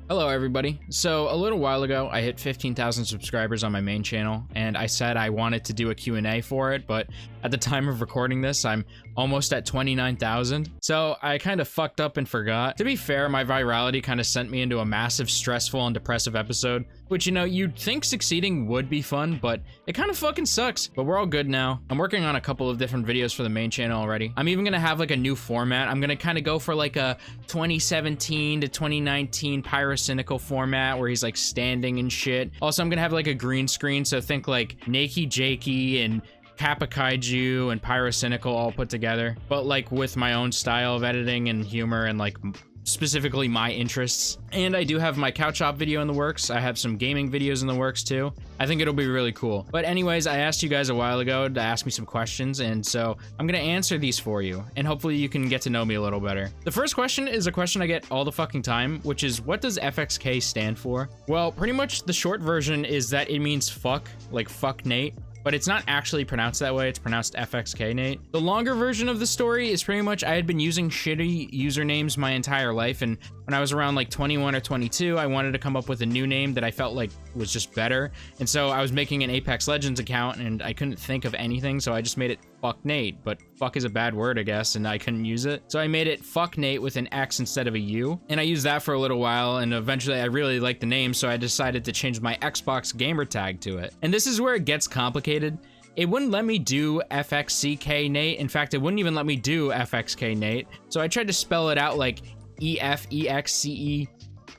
Hello everybody. So a little while ago I hit 15,000 subscribers on my main channel and I said I wanted to do a Q&A for it, but at the time of recording this I'm almost at 29,000. So I kind of fucked up and forgot. To be fair, my virality kind of sent me into a massive stressful and depressive episode, which, you know, you'd think succeeding would be fun, but it kind of fucking sucks. But we're all good now. I'm working on a couple of different videos for the main channel already. I'm even gonna have like a new format. I'm gonna kind of go for like a 2017 to 2019 pyrocynical format where he's like standing and shit. Also, I'm gonna have like a green screen, so think like Nakey Jakey and Kappa Kaiju and pyrocynical all put together, but like with my own style of editing and humor and like specifically my interests. And I do have my couch op video in the works. I have some gaming videos in the works too. I think it'll be really cool. But anyways, I asked you guys a while ago to ask me some questions, and so I'm gonna answer these for you, and hopefully you can get to know me a little better. The first question is a question I get all the fucking time, which is, what does Fxk stand for? Well, pretty much the short version is that it means fuck, like fuck Nate. But it's not actually pronounced that way, it's pronounced Fxk Nate. The longer version of the story is pretty much I had been using shitty usernames my entire life, and when I was around like 21 or 22, I wanted to come up with a new name that I felt like was just better. And so I was making an Apex Legends account and I couldn't think of anything, so I just made it Fuck Nate, but fuck is a bad word, I guess, and I couldn't use it. So I made it Fuck Nate with an X instead of a U, and I used that for a little while, and eventually I really liked the name, so I decided to change my Xbox gamer tag to it. And this is where it gets complicated. It wouldn't let me do Fxk Nate. In fact, it wouldn't even let me do Fxk Nate. So I tried to spell it out like EFEXKAY,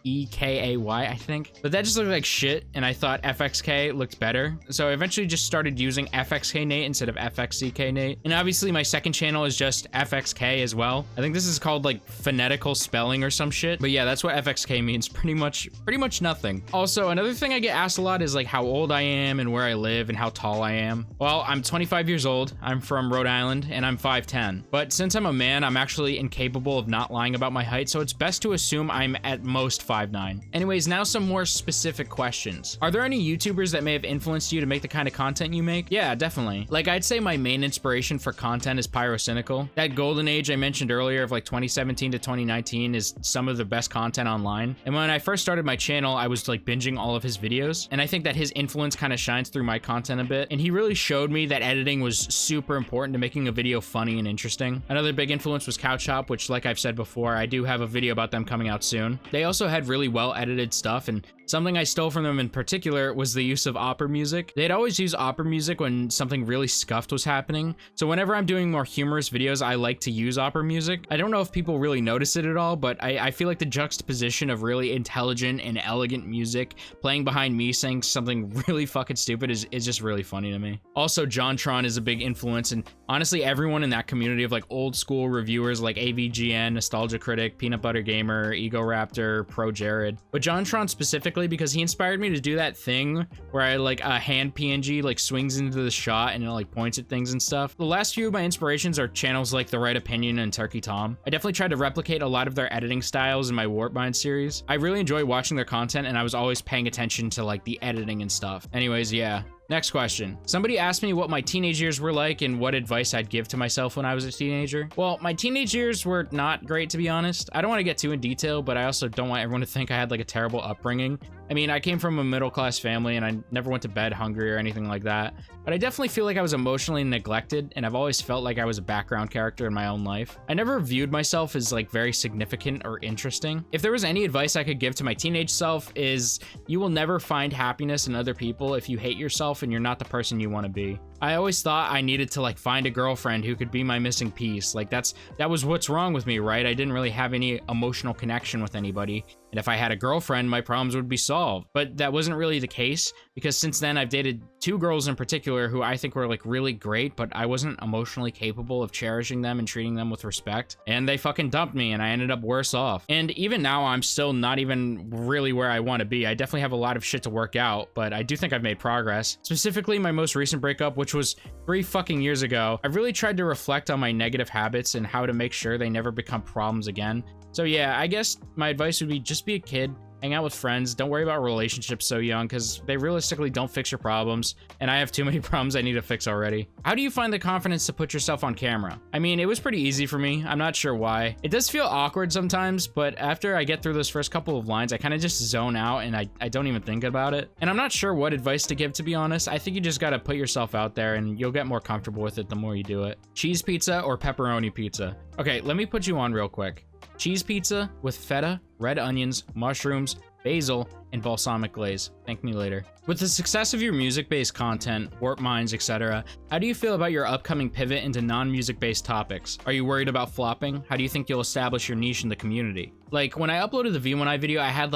I think. But that just looked like shit, and I thought Fxk looked better. So I eventually just started using Fxk Nate instead of Fxk Nate. And obviously my second channel is just Fxk as well. I think this is called like phonetical spelling or some shit. But yeah, that's what Fxk means. Pretty much nothing. Also, another thing I get asked a lot is like how old I am and where I live and how tall I am. Well, I'm 25 years old. I'm from Rhode Island and I'm 5'10". But since I'm a man, I'm actually incapable of not lying about my height. So it's best to assume I'm at most 5'9". Anyways, now some more specific questions. Are there any YouTubers that may have influenced you to make the kind of content you make? Yeah, definitely. Like, I'd say my main inspiration for content is pyrocynical. That golden age I mentioned earlier of like 2017 to 2019 is some of the best content online. And when I first started my channel, I was like binging all of his videos. And I think that his influence kind of shines through my content a bit. And he really showed me that editing was super important to making a video funny and interesting. Another big influence was Couch Hop, which, like I've said before, I do have a video about them coming out soon. They also had really well edited stuff, and something I stole from them in particular was the use of opera music. They'd always use opera music when something really scuffed was happening. So whenever I'm doing more humorous videos, I like to use opera music. I don't know if people really notice it at all, but I feel like the juxtaposition of really intelligent and elegant music playing behind me saying something really fucking stupid is just really funny to me. Also, JonTron is a big influence, and honestly, everyone in that community of like old school reviewers like AVGN, Nostalgia Critic, Peanut Butter Gamer, Ego Raptor, Pro Jared. But JonTron specifically, because he inspired me to do that thing where I like a hand PNG like swings into the shot and it like points at things and stuff. The last few of my inspirations are channels like The Right Opinion and Turkey Tom. I definitely tried to replicate a lot of their editing styles in my Warpbind series. I really enjoy watching their content, and I was always paying attention to like the editing and stuff. Anyways, yeah. Next question. Somebody asked me what my teenage years were like and what advice I'd give to myself when I was a teenager. Well, my teenage years were not great, to be honest. I don't want to get too in detail, but I also don't want everyone to think I had like a terrible upbringing. I mean, I came from a middle-class family and I never went to bed hungry or anything like that, but I definitely feel like I was emotionally neglected, and I've always felt like I was a background character in my own life. I never viewed myself as like very significant or interesting. If there was any advice I could give to my teenage self is, you will never find happiness in other people if you hate yourself and you're not the person you want to be. I always thought I needed to like find a girlfriend who could be my missing piece. Like that was what's wrong with me, right? I didn't really have any emotional connection with anybody. And if I had a girlfriend, my problems would be solved. But that wasn't really the case, because since then I've dated two girls in particular who I think were like really great, but I wasn't emotionally capable of cherishing them and treating them with respect. And they fucking dumped me and I ended up worse off. And even now I'm still not even really where I want to be. I definitely have a lot of shit to work out, but I do think I've made progress. Specifically, my most recent breakup, which was 3 fucking years ago, I've really tried to reflect on my negative habits and how to make sure they never become problems again. So yeah, I guess my advice would be just be a kid, hang out with friends, don't worry about relationships so young because they realistically don't fix your problems, and I have too many problems I need to fix already. How do you find the confidence to put yourself on camera? I mean, it was pretty easy for me. I'm not sure why. It does feel awkward sometimes, but after I get through those first couple of lines, I kind of just zone out and I don't even think about it. And I'm not sure what advice to give, to be honest. I think you just gotta put yourself out there and you'll get more comfortable with it the more you do it. Cheese pizza or pepperoni pizza? Okay, let me put you on real quick. Cheese pizza with feta, red onions, mushrooms, basil, and balsamic glaze. Thank me later. With the success of your music-based content, Warp Minds, etc., how do you feel about your upcoming pivot into non-music-based topics? Are you worried about flopping? How do you think you'll establish your niche in the community? Like, when I uploaded the V1I video, I had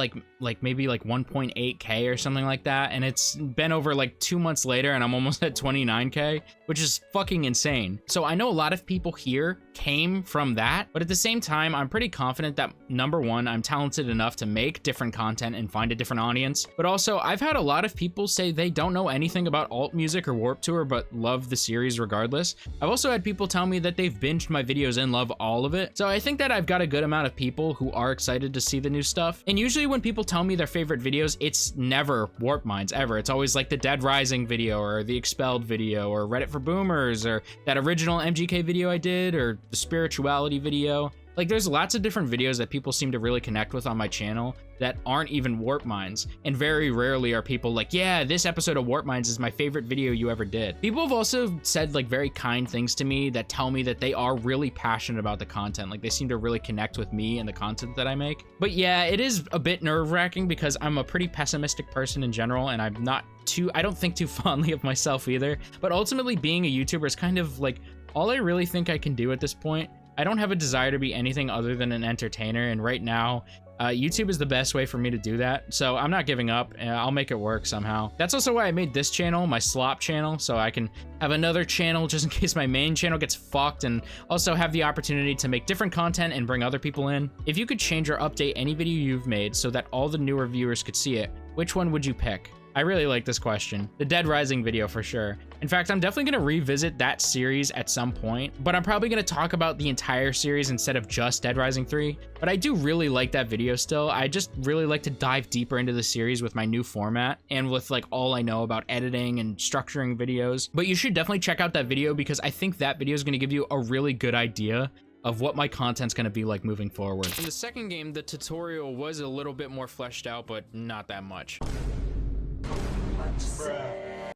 maybe 1.8K or something like that, and it's been over like 2 months later, and I'm almost at 29K, which is fucking insane. So I know a lot of people here came from that, but at the same time, I'm pretty confident that, number one, I'm talented enough to make different content and find a different audience, but also, I've had a lot of people say they don't know anything about alt music or Warped Tour, but love the series regardless. I've also had people tell me that they've binged my videos and love all of it, so I think that I've got a good amount of people who are excited to see the new stuff. And usually when people tell me their favorite videos, it's never Warp Minds ever. It's always like the Dead Rising video or the Expelled video or Reddit for Boomers or that original MGK video I did or the spirituality video. Like, there's lots of different videos that people seem to really connect with on my channel that aren't even Warp Minds, and very rarely are people like, yeah, this episode of Warp Minds is my favorite video you ever did. People have also said like very kind things to me that tell me that they are really passionate about the content. Like, they seem to really connect with me and the content that I make. But yeah, it is a bit nerve-wracking because I'm a pretty pessimistic person in general, and I don't think too fondly of myself either. But ultimately, being a YouTuber is kind of like all I really think I can do at this point. I don't have a desire to be anything other than an entertainer, and right now, YouTube is the best way for me to do that, so I'm not giving up, and I'll make it work somehow. That's also why I made this channel, my slop channel, so I can have another channel just in case my main channel gets fucked, and also have the opportunity to make different content and bring other people in. If you could change or update any video you've made so that all the newer viewers could see it, which one would you pick? I really like this question. The Dead Rising video for sure. In fact, I'm definitely gonna revisit that series at some point, but I'm probably gonna talk about the entire series instead of just Dead Rising 3. But I do really like that video still. I just really like to dive deeper into the series with my new format and with like all I know about editing and structuring videos. But you should definitely check out that video because I think that video is gonna give you a really good idea of what my content's gonna be like moving forward. In the second game, the tutorial was a little bit more fleshed out, but not that much.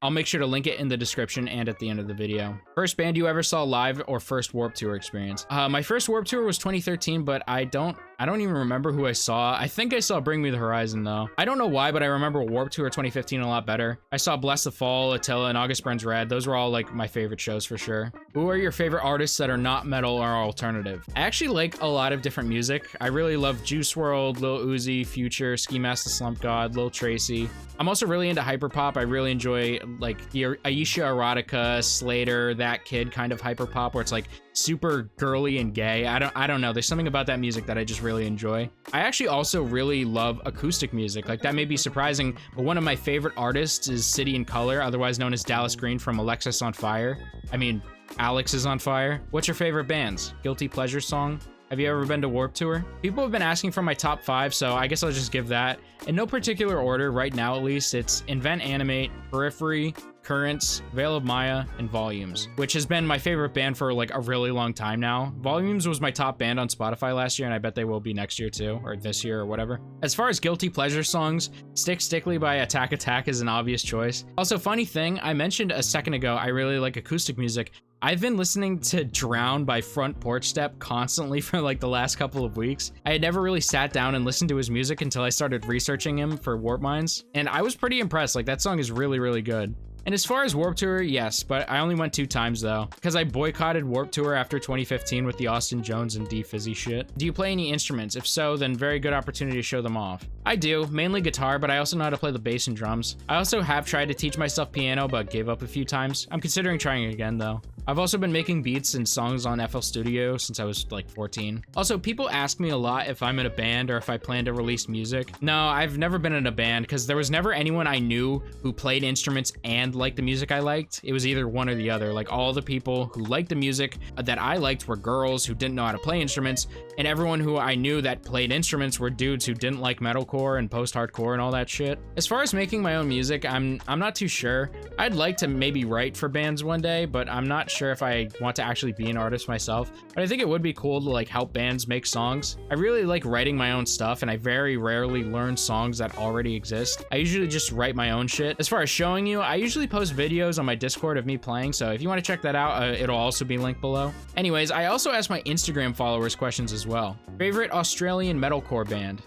I'll make sure to link it in the description and at the end of the video. First band you ever saw live or first Warped Tour experience? My first Warped Tour was 2013, but I don't even remember who I saw. I think I saw Bring Me the Horizon though. I don't know why, but I remember Warped Tour 2015 a lot better. I saw Bless the Fall, Attila, and August Burns Red. Those were all like my favorite shows for sure. Who are your favorite artists that are not metal or alternative? I actually like a lot of different music. I really love Juice WRLD, Lil Uzi, Future, Ski Mask the Slump God, Lil Tracy. I'm also really into hyperpop. I really enjoy like the Aisha Erotica, Slater, That Kid kind of hyperpop where it's like super girly and gay. I don't know. There's something about that music that I just really enjoy. I actually also really love acoustic music. Like, that may be surprising, but one of my favorite artists is City in Color, otherwise known as Dallas Green from Alexis on Fire. I mean, Alex is on fire. What's your favorite bands? Guilty pleasure song? Have you ever been to Warped Tour? People have been asking for my top 5, so I guess I'll just give that. In no particular order, right now at least, it's Invent Animate, Periphery, Currents, Veil of Maya, and Volumes, which has been my favorite band for like a really long time now. Volumes was my top band on Spotify last year, and I bet they will be next year too, or this year or whatever. As far as guilty pleasure songs, Stick Stickly by Attack Attack is an obvious choice. Also, funny thing, I mentioned a second ago, I really like acoustic music. I've been listening to Drown by Front Porch Step constantly for like the last couple of weeks. I had never really sat down and listened to his music until I started researching him for Warp Minds, and I was pretty impressed. Like, that song is really, really good. And as far as Warped Tour, yes, but I only went 2 times though, because I boycotted Warped Tour after 2015 with the Austin Jones and D Fizzy shit. Do you play any instruments? If so, then very good opportunity to show them off. I do, mainly guitar, but I also know how to play the bass and drums. I also have tried to teach myself piano, but gave up a few times. I'm considering trying again though. I've also been making beats and songs on FL Studio since I was like 14. Also, people ask me a lot if I'm in a band or if I plan to release music. No, I've never been in a band because there was never anyone I knew who played instruments and like the music I liked, it was either one or the other. Like, all the people who liked the music that I liked were girls who didn't know how to play instruments, and everyone who I knew that played instruments were dudes who didn't like metalcore and post-hardcore and all that shit. As far as making my own music, I'm not too sure. I'd like to maybe write for bands one day, but I'm not sure if I want to actually be an artist myself. But I think it would be cool to like help bands make songs. I really like writing my own stuff, and I very rarely learn songs that already exist. I usually just write my own shit. As far as showing you, I usually post videos on my Discord of me playing, so if you want to check that out, it'll also be linked below. Anyways, I also asked my Instagram followers questions as well. Favorite Australian metalcore band?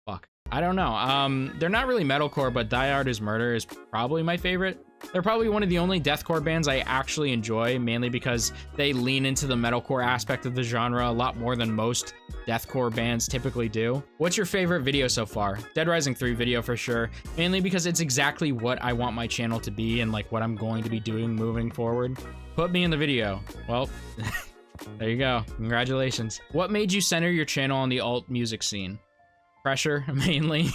Fuck. I don't know. They're not really metalcore, but Die Hard Is Murder is probably my favorite. They're probably one of the only deathcore bands I actually enjoy, mainly because they lean into the metalcore aspect of the genre a lot more than most deathcore bands typically do. What's your favorite video so far? Dead Rising 3 video for sure, mainly because it's exactly what I want my channel to be and like what I'm going to be doing moving forward. Put me in the video. Well, there you go. Congratulations. What made you center your channel on the alt music scene? Pressure, mainly.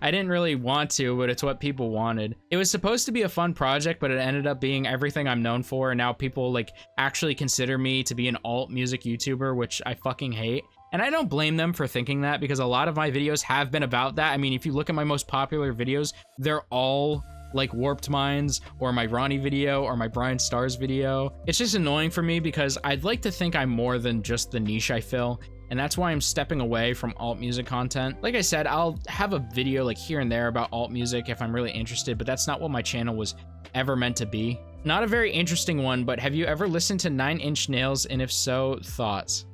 I didn't really want to, but it's what people wanted. It was supposed to be a fun project, but it ended up being everything I'm known for, and now people like actually consider me to be an alt music YouTuber, which I fucking hate. And I don't blame them for thinking that, because a lot of my videos have been about that. I mean, if you look at my most popular videos, they're all like Warped Minds or my Ronnie video or my Brian Stars video. It's just annoying for me because I'd like to think I'm more than just the niche I fill. And that's why I'm stepping away from alt music content. Like I said, I'll have a video like here and there about alt music if I'm really interested, but that's not what my channel was ever meant to be. Not a very interesting one, but have you ever listened to 9 Inch Nails, and if so, thoughts?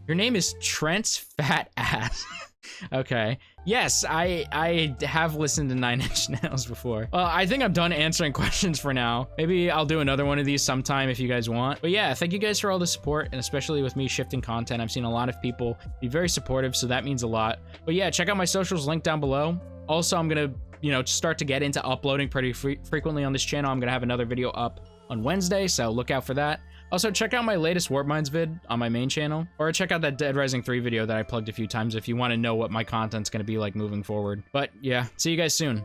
Your name is Trent's Fat Ass. Okay. Yes, I have listened to 9 Inch Nails before. Well, I think I'm done answering questions for now. Maybe I'll do another one of these sometime if you guys want. But yeah, thank you guys for all the support, and especially with me shifting content. I've seen a lot of people be very supportive, so that means a lot. But yeah, check out my socials linked down below. Also, I'm gonna, start to get into uploading pretty frequently on this channel. I'm gonna have another video up on Wednesday, so look out for that. Also, check out my latest Warp Minds vid on my main channel, or check out that Dead Rising 3 video that I plugged a few times if you want to know what my content's going to be like moving forward. But yeah, see you guys soon.